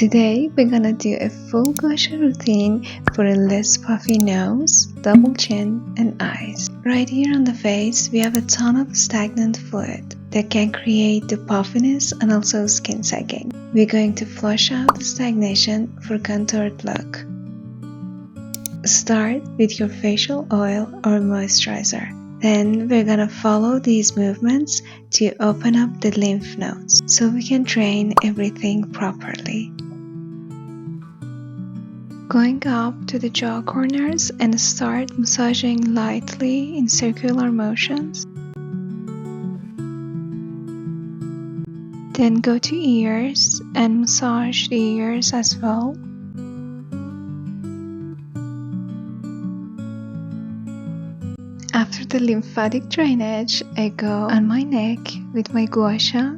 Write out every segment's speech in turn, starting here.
Today we're gonna do a full Gua Sha routine for a less puffy nose, double chin and eyes. Right here on the face we have a ton of stagnant fluid that can create the puffiness and also skin sagging. We're going to flush out the stagnation for contoured look. Start with your facial oil or moisturizer. Then we're gonna follow these movements to open up the lymph nodes so we can drain everything properly. Going up to the jaw corners and start massaging lightly in circular motions. Then go to ears and massage the ears as well. After the lymphatic drainage, I go on my neck with my Gua Sha,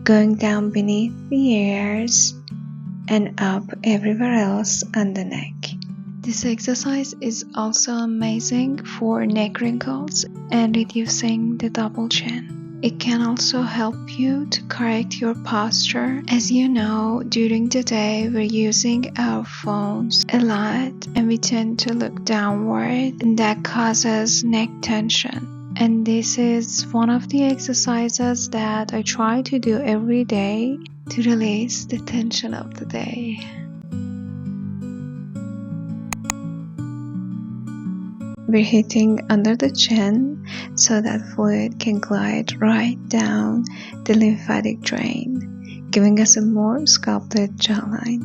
going down beneath the ears and up everywhere else on the neck. This exercise is also amazing for neck wrinkles and reducing the double chin. It can also help you to correct your posture. As you know, during the day we're using our phones a lot and we tend to look downward, and that causes neck tension. And this is one of the exercises that I try to do every day to release the tension of the day. We're hitting under the chin so that fluid can glide right down the lymphatic drain, giving us a more sculpted jawline.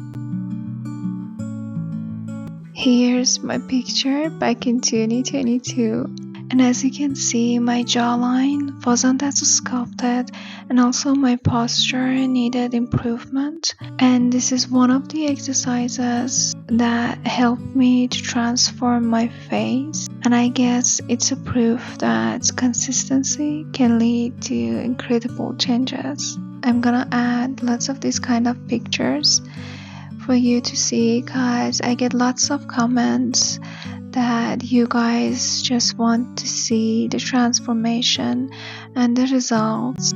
Here's my picture back in 2022, and as you can see, my jawline wasn't as sculpted and also my posture needed improvement, and this is one of the exercises that helped me to transform my face, and I guess it's a proof that consistency can lead to incredible changes. I'm gonna add lots of these kind of pictures for you to see, guys. I get lots of comments that you guys just want to see the transformation and the results.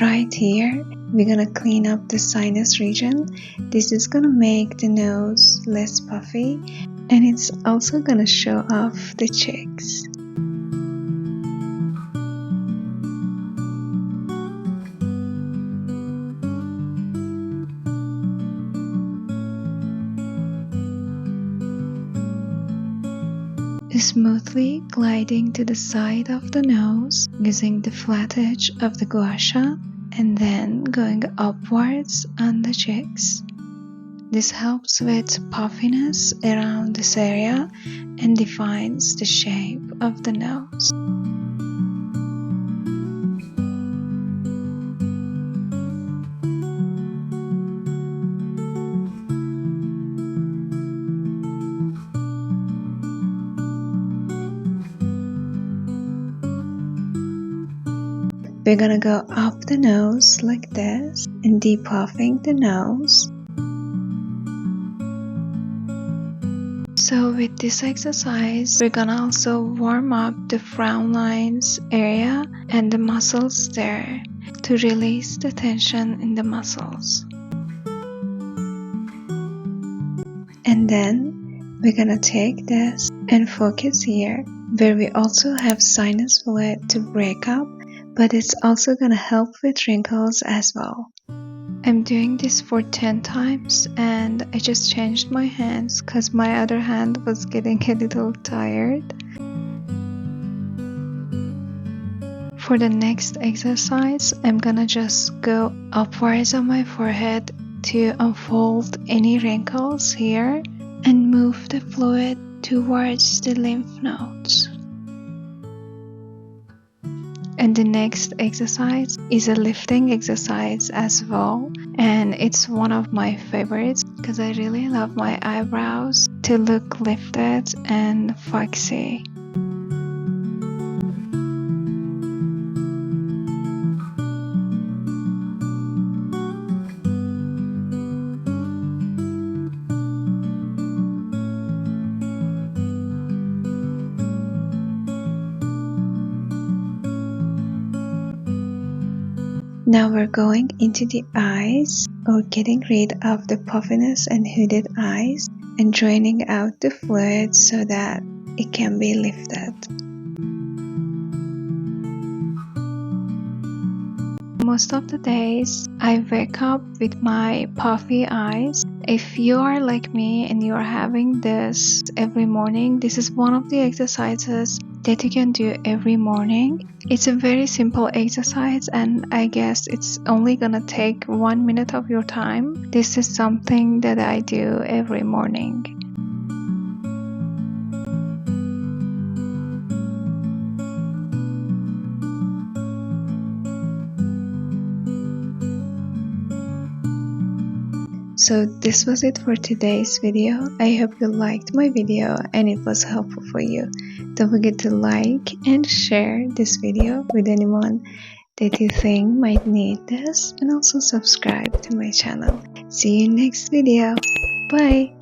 Right here, we're gonna clean up the sinus region. This is gonna make the nose less puffy, and it's also gonna show off the cheeks. Smoothly gliding to the side of the nose using the flat edge of the Gua Sha, and then going upwards on the cheeks. This helps with puffiness around this area and defines the shape of the nose. We're gonna go up the nose like this and depuffing the nose. So with this exercise, we're gonna also warm up the frown lines area and the muscles there to release the tension in the muscles. And then we're gonna take this and focus here where we also have sinus fluid to break up, but it's also gonna help with wrinkles as well. I'm doing this for 10 times and I just changed my hands because my other hand was getting a little tired. For the next exercise, I'm gonna just go upwards on my forehead to unfold any wrinkles here and move the fluid towards the lymph nodes. And the next exercise is a lifting exercise as well, and it's one of my favorites because I really love my eyebrows to look lifted and foxy. Now we're going into the eyes, or getting rid of the puffiness and hooded eyes and draining out the fluid so that it can be lifted. Most of the days, I wake up with my puffy eyes. If you are like me and you are having this every morning, this is one of the exercises that you can do every morning. It's a very simple exercise, and I guess it's only gonna take 1 minute of your time. This is something that I do every morning. So this was it for today's video. I hope you liked my video and it was helpful for you. Don't forget to like and share this video with anyone that you think might need this, and also subscribe to my channel. See you next video. Bye!